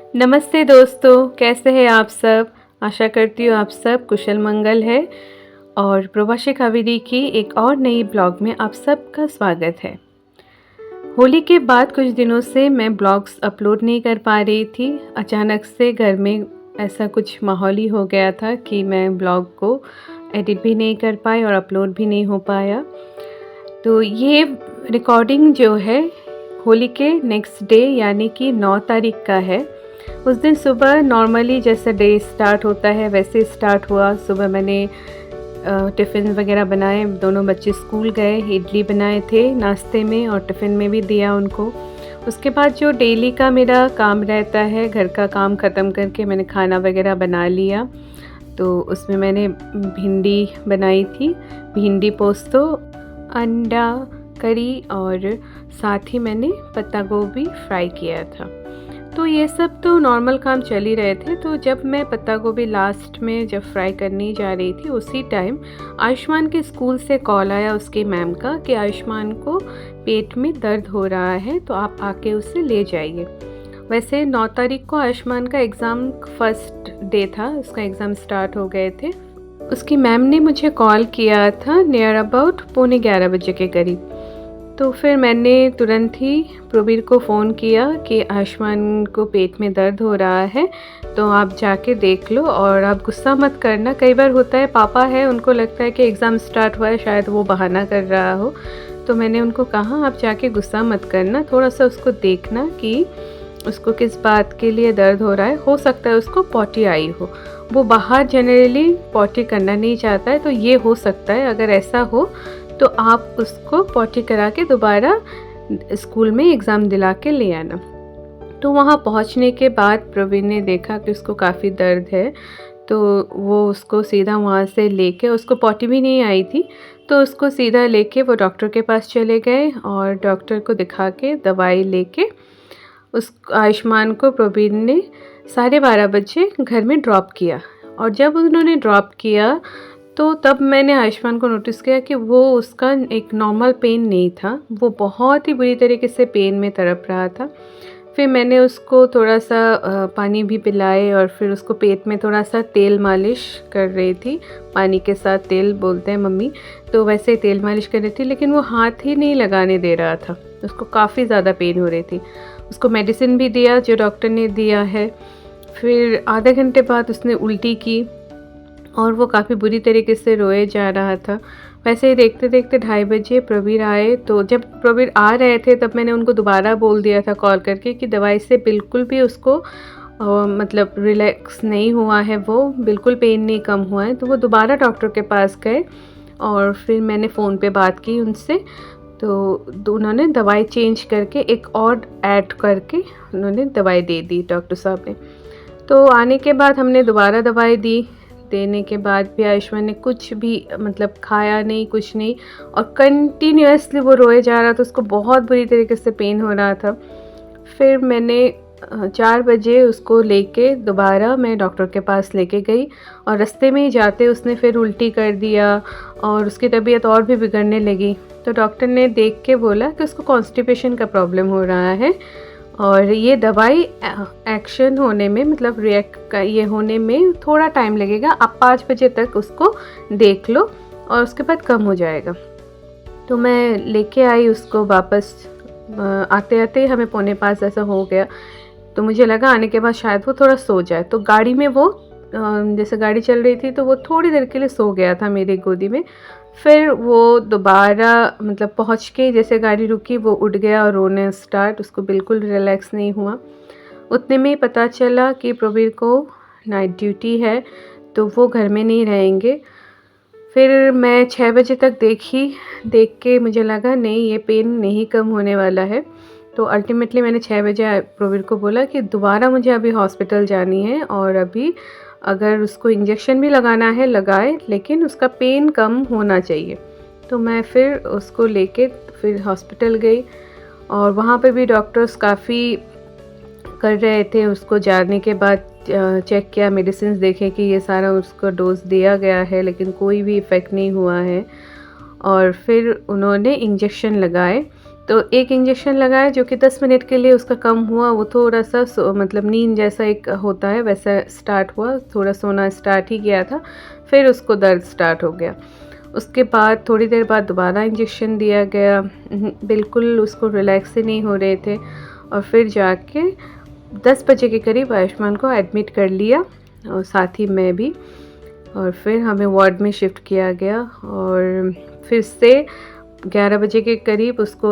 नमस्ते दोस्तों, कैसे हैं आप सब? आशा करती हूँ आप सब कुशल मंगल है और प्रवासी कावेरी की एक और नई ब्लॉग में आप सबका स्वागत है। होली के बाद कुछ दिनों से मैं ब्लॉग्स अपलोड नहीं कर पा रही थी। अचानक से घर में ऐसा कुछ माहौल ही हो गया था कि मैं ब्लॉग को एडिट भी नहीं कर पाई और अपलोड भी नहीं हो पाया। तो ये रिकॉर्डिंग जो है होली के नेक्स्ट डे यानी कि 9 तारीख का है। उस दिन सुबह नॉर्मली जैसे डे स्टार्ट होता है वैसे स्टार्ट हुआ। सुबह मैंने टिफ़िन वगैरह बनाए, दोनों बच्चे स्कूल गए, इडली बनाए थे नाश्ते में और टिफ़िन में भी दिया उनको। उसके बाद जो डेली का मेरा काम रहता है, घर का काम ख़त्म करके मैंने खाना वगैरह बना लिया। तो उसमें मैंने भिंडी बनाई थी, भिंडी पोस्तो, अंडा करी और साथ ही मैंने पत्ता गोभी फ्राई किया था। तो ये सब तो नॉर्मल काम चल ही रहे थे। तो जब मैं पत्ता गोभी लास्ट में जब फ्राई करने जा रही थी उसी टाइम आयुष्मान के स्कूल से कॉल आया उसके मैम का कि आयुष्मान को पेट में दर्द हो रहा है, तो आप आके उसे ले जाइए। वैसे 9 तारीख को आयुष्मान का एग्ज़ाम फर्स्ट डे था, उसका एग्ज़ाम स्टार्ट हो गए थे। उसकी मैम ने मुझे कॉल किया था नियर अबाउट 11:15 बजे के करीब। तो फिर मैंने तुरंत ही प्रवीर को फ़ोन किया कि आयुष्मान को पेट में दर्द हो रहा है, तो आप जाके देख लो और आप गुस्सा मत करना। कई बार होता है पापा है, उनको लगता है कि एग्ज़ाम स्टार्ट हुआ है, शायद वो बहाना कर रहा हो। तो मैंने उनको कहा आप जाके गुस्सा मत करना, थोड़ा सा उसको देखना कि उसको किस बात के लिए दर्द हो रहा है। हो सकता है उसको पॉटी आई हो, वो बाहर जनरली पॉटी करना नहीं चाहता है, तो ये हो सकता है। अगर ऐसा हो तो आप उसको पॉटी करा के दोबारा स्कूल में एग्ज़ाम दिला के ले आना। तो वहाँ पहुँचने के बाद प्रवीण ने देखा कि उसको काफ़ी दर्द है, तो वो उसको सीधा वहाँ से लेके, उसको पॉटी भी नहीं आई थी, तो उसको सीधा लेके वो डॉक्टर के पास चले गए और डॉक्टर को दिखा के दवाई लेके उस आयुष्मान को प्रवीण ने 12:30 बजे घर में ड्रॉप किया। और जब उन्होंने ड्रॉप किया तो तब मैंने आयुष्मान को नोटिस किया कि वो उसका एक नॉर्मल पेन नहीं था, वो बहुत ही बुरी तरीके से पेन में तड़प रहा था। फिर मैंने उसको थोड़ा सा पानी भी पिलाए और फिर उसको पेट में थोड़ा सा तेल मालिश कर रही थी, पानी के साथ तेल बोलते हैं मम्मी, तो वैसे तेल मालिश कर रही थी, लेकिन वो हाथ ही नहीं लगाने दे रहा था, उसको काफ़ी ज़्यादा पेन हो रही थी। उसको मेडिसिन भी दिया जो डॉक्टर ने दिया है। फिर आधे घंटे बाद उसने उल्टी की और वो काफ़ी बुरी तरीके से रोए जा रहा था। वैसे ही देखते देखते 2:30 बजे प्रवीर आए। तो जब प्रवीर आ रहे थे तब मैंने उनको दोबारा बोल दिया था कॉल करके कि दवाई से बिल्कुल भी उसको मतलब रिलैक्स नहीं हुआ है, वो बिल्कुल पेन नहीं कम हुआ है। तो वो दोबारा डॉक्टर के पास गए और फिर मैंने फ़ोन पे बात की उनसे, तो उन्होंने दवाई चेंज करके एक और ऐड करके उन्होंने दवाई दे दी डॉक्टर साहब ने। तो आने के बाद हमने दोबारा दवाई दी, देने के बाद भी आयुष्मान ने कुछ भी मतलब खाया नहीं, कुछ नहीं, और कंटिन्यूअसली वो रोए जा रहा था, उसको बहुत बुरी तरीके से पेन हो रहा था। फिर मैंने 4 बजे उसको लेके दोबारा मैं डॉक्टर के पास लेके गई और रास्ते में ही जाते उसने फिर उल्टी कर दिया और उसकी तबीयत और भी बिगड़ने लगी। तो डॉक्टर ने देख के बोला कि उसको कॉन्स्टिपेशन का प्रॉब्लम हो रहा है और ये दवाई एक्शन होने में, मतलब रिएक्ट ये होने में थोड़ा टाइम लगेगा, आप 5 बजे तक उसको देख लो और उसके बाद कम हो जाएगा। तो मैं लेके आई उसको वापस, आते आते हमें 4:45 ऐसा हो गया। तो मुझे लगा आने के बाद शायद वो थोड़ा सो जाए, तो गाड़ी में वो जैसे गाड़ी चल रही थी तो वो थोड़ी देर के लिए सो गया था मेरी गोदी में। फिर वो दोबारा मतलब पहुंच के जैसे गाड़ी रुकी वो उठ गया और रोने स्टार्ट, उसको बिल्कुल रिलैक्स नहीं हुआ। उतने में ही पता चला कि प्रवीर को नाइट ड्यूटी है तो वो घर में नहीं रहेंगे। फिर मैं 6 बजे तक देख के मुझे लगा नहीं ये पेन नहीं कम होने वाला है। तो अल्टीमेटली मैंने 6 बजे प्रवीर को बोला कि दोबारा मुझे अभी हॉस्पिटल जानी है और अभी अगर उसको इंजेक्शन भी लगाना है लगाए, लेकिन उसका पेन कम होना चाहिए। तो मैं फिर उसको लेके फिर हॉस्पिटल गई और वहाँ पे भी डॉक्टर्स काफ़ी कर रहे थे। उसको जाने के बाद चेक किया, मेडिसिन देखे कि ये सारा उसको डोज दिया गया है लेकिन कोई भी इफ़ेक्ट नहीं हुआ है। और फिर उन्होंने इंजेक्शन लगाए तो एक इंजेक्शन लगाया जो कि 10 मिनट के लिए उसका कम हुआ, वो थोड़ा सा मतलब नींद जैसा एक होता है वैसा स्टार्ट हुआ, थोड़ा सोना स्टार्ट ही किया था, फिर उसको दर्द स्टार्ट हो गया। उसके बाद थोड़ी देर बाद दोबारा इंजेक्शन दिया गया, बिल्कुल उसको रिलैक्स ही नहीं हो रहे थे, और फिर जाके 10 बजे के करीब आयुष्मान को एडमिट कर लिया और साथ ही मैं भी, और फिर हमें वार्ड में शिफ्ट किया गया। और फिर से 11 बजे के करीब उसको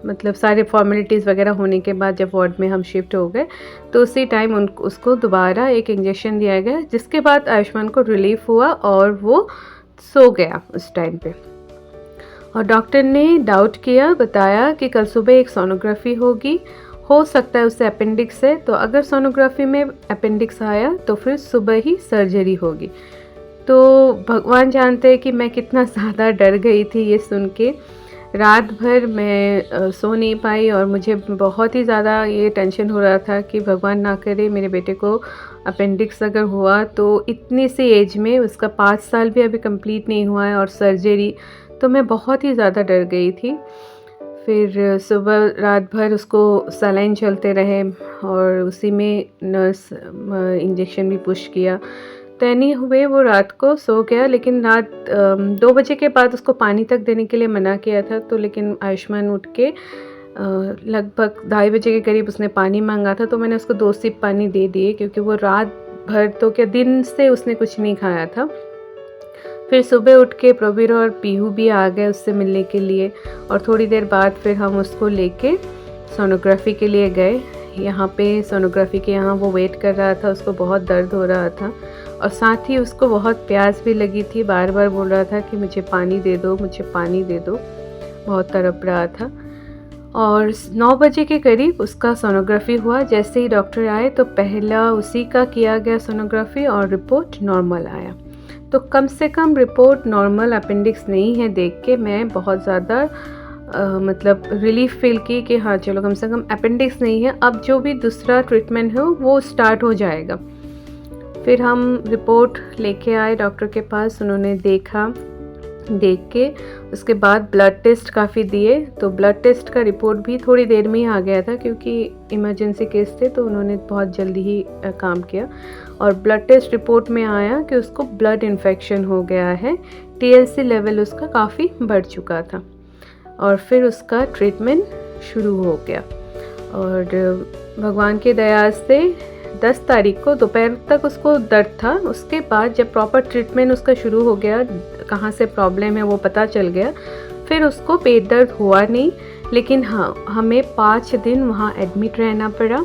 मतलब सारे फॉर्मेलिटीज़ वगैरह होने के बाद जब वार्ड में हम शिफ्ट हो गए, तो उसी टाइम उसको दोबारा एक इंजेक्शन दिया गया, जिसके बाद आयुष्मान को रिलीफ हुआ और वो सो गया उस टाइम पे। और डॉक्टर ने डाउट किया, बताया कि कल सुबह एक सोनोग्राफी होगी, हो सकता है उससे अपेंडिक्स है, तो अगर सोनोग्राफी में अपेंडिक्स आया तो फिर सुबह ही सर्जरी होगी। तो भगवान जानते हैं कि मैं कितना ज़्यादा डर गई थी ये सुन के। रात भर मैं सो नहीं पाई और मुझे बहुत ही ज़्यादा ये टेंशन हो रहा था कि भगवान ना करे मेरे बेटे को अपेंडिक्स अगर हुआ तो इतनी सी एज में, उसका 5 साल भी अभी कंप्लीट नहीं हुआ है और सर्जरी, तो मैं बहुत ही ज़्यादा डर गई थी। फिर सुबह रात भर उसको सलाइन चलते रहे और उसी में नर्स इंजेक्शन भी पुश किया, तो एनी हुए वो रात को सो गया। लेकिन रात 2 बजे के बाद उसको पानी तक देने के लिए मना किया था, तो लेकिन आयुष्मान उठ के लगभग 2:30 बजे के करीब उसने पानी मांगा था, तो मैंने उसको 2 सिप पानी दे दिए, क्योंकि वो रात भर तो क्या दिन से उसने कुछ नहीं खाया था। फिर सुबह उठ के प्रवीर और पीहू भी आ गए उससे मिलने के लिए, और थोड़ी देर बाद फिर हम उसको लेके सोनोग्राफी के लिए गए। यहाँ पे सोनोग्राफी के यहाँ वो वेट कर रहा था, उसको बहुत दर्द हो रहा था और साथ ही उसको बहुत प्यास भी लगी थी, बार बार बोल रहा था कि मुझे पानी दे दो, मुझे पानी दे दो, बहुत तड़प रहा था। और 9 बजे के करीब उसका सोनोग्राफी हुआ। जैसे ही डॉक्टर आए तो पहला उसी का किया गया सोनोग्राफी और रिपोर्ट नॉर्मल आया। तो कम से कम रिपोर्ट नॉर्मल अपेंडिक्स नहीं है देख के मैं बहुत ज़्यादा मतलब रिलीफ फील की कि हाँ चलो कम से कम अपेंडिक्स नहीं है, अब जो भी दूसरा ट्रीटमेंट है वो स्टार्ट हो जाएगा। फिर हम रिपोर्ट लेके आए डॉक्टर के पास, उन्होंने देखा, देख के उसके बाद ब्लड टेस्ट काफ़ी दिए, तो ब्लड टेस्ट का रिपोर्ट भी थोड़ी देर में ही आ गया था, क्योंकि इमरजेंसी केस थे तो उन्होंने बहुत जल्दी ही काम किया। और ब्लड टेस्ट रिपोर्ट में आया कि उसको ब्लड इन्फेक्शन हो गया है, TLC लेवल उसका काफ़ी बढ़ चुका था। और फिर उसका ट्रीटमेंट शुरू हो गया और भगवान की दया से 10 तारीख को दोपहर तक उसको दर्द था। उसके बाद जब प्रॉपर ट्रीटमेंट उसका शुरू हो गया, कहाँ से प्रॉब्लम है वो पता चल गया, फिर उसको पेट दर्द हुआ नहीं। लेकिन हाँ, हमें 5 दिन वहाँ एडमिट रहना पड़ा।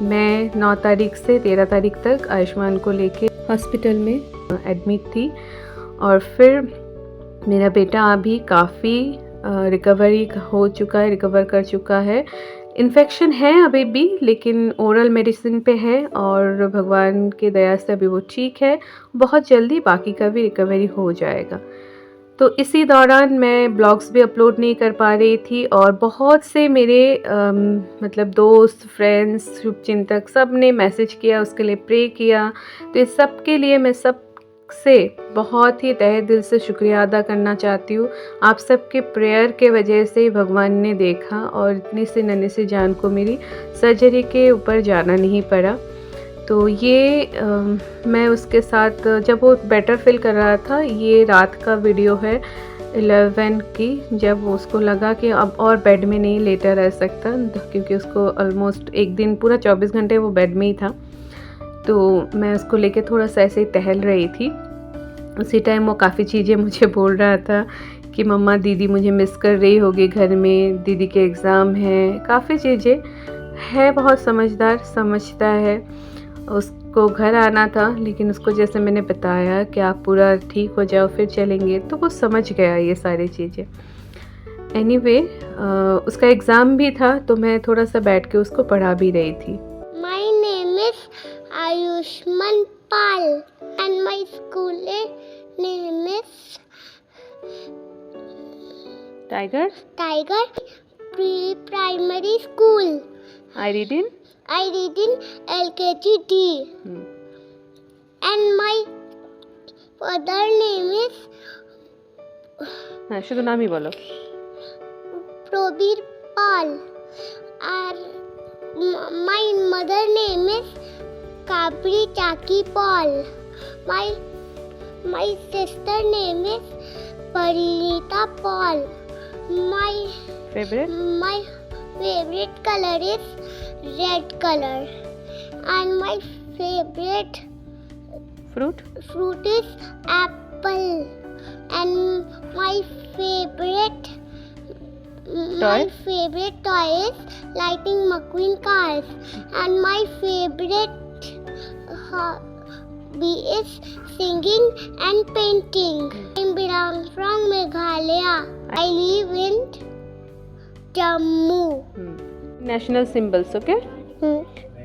मैं 9 तारीख से 13 तारीख तक आयुष्मान को लेके हॉस्पिटल में एडमिट थी। और फिर मेरा बेटा अभी काफ़ी रिकवर कर चुका है। इन्फेक्शन है अभी भी, लेकिन ओरल मेडिसिन पे है और भगवान की दया से अभी वो ठीक है। बहुत जल्दी बाकी का भी रिकवरी हो जाएगा। तो इसी दौरान मैं ब्लॉग्स भी अपलोड नहीं कर पा रही थी और बहुत से मेरे मतलब दोस्त, फ्रेंड्स, शुभचिंतक सब ने मैसेज किया, उसके लिए प्रे किया। तो इस सब के लिए मैं सब से बहुत ही तहे दिल से शुक्रिया अदा करना चाहती हूँ। आप सबके प्रेयर के वजह से ही भगवान ने देखा और इतनी सी नन्ही सी जान को मेरी सर्जरी के ऊपर जाना नहीं पड़ा। तो ये मैं उसके साथ जब वो बेटर फील कर रहा था, ये रात का वीडियो है 11 की, जब उसको लगा कि अब और बेड में नहीं लेटा रह सकता, क्योंकि उसको ऑलमोस्ट एक दिन पूरा 24 घंटे वो बेड में ही था। तो मैं उसको लेके थोड़ा सा ऐसे ही टहल रही थी। उसी टाइम वो काफ़ी चीज़ें मुझे बोल रहा था कि मम्मा दीदी मुझे मिस कर रही होगी घर में, दीदी के एग्ज़ाम हैं, काफ़ी चीज़ें है। बहुत समझदार, समझता है। उसको घर आना था, लेकिन उसको जैसे मैंने बताया कि आप पूरा ठीक हो जाओ फिर चलेंगे, तो वो समझ गया ये सारी चीज़ें। एनीवे, उसका एग्ज़ाम भी था तो मैं थोड़ा सा बैठ के उसको पढ़ा भी रही थी। My name is Ayushman Pal and my school name is Tiger Pre-Primary School. I read in LKG D. And my father name is हाँ, शुद्ध नाम ही बोलो। Probir Pal. My mother name is Kabri Chaki Paul. My sister name is Parinita Paul. My favorite color is red color, and my favorite fruit is apple, and my favorite toy is lighting McQueen cars, and my favorite hobby is singing and painting. I belong from Meghalaya. I live in Jammu. National symbols, okay?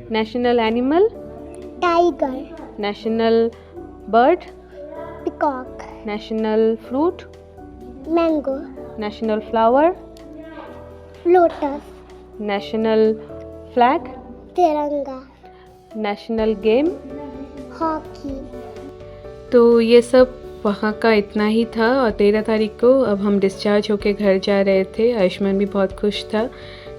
National animal, Tiger, national bird, peacock, national fruit, mango, national flower, lotus, national flag, tiranga, national game. hockey. तो ये सब वहाँ का इतना ही था। और 13 तारीख को अब हम डिस्चार्ज होके घर जा रहे थे। आयुष्मान भी बहुत खुश था।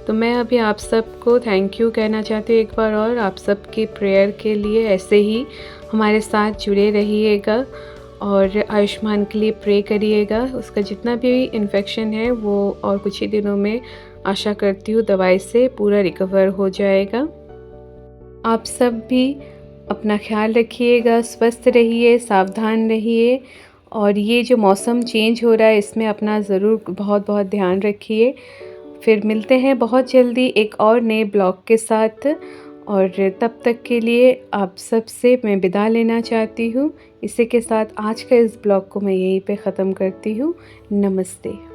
तो मैं अभी आप सबको थैंक यू कहना चाहती हूँ एक बार और, आप सबकी प्रेयर के लिए। ऐसे ही हमारे साथ जुड़े रहिएगा और आयुष्मान के लिए प्रे करिएगा। उसका जितना भी इन्फेक्शन है वो और कुछ ही दिनों में आशा करती हूँ दवाई से पूरा रिकवर हो जाएगा। आप सब भी अपना ख्याल रखिएगा, स्वस्थ रहिए, सावधान रहिए। और ये जो मौसम चेंज हो रहा है इसमें अपना ज़रूर बहुत बहुत ध्यान रखिए। फिर मिलते हैं बहुत जल्दी एक और नए ब्लॉग के साथ। और तब तक के लिए आप सब से मैं विदा लेना चाहती हूँ। इसी के साथ आज का इस ब्लॉग को मैं यहीं पे ख़त्म करती हूँ। नमस्ते।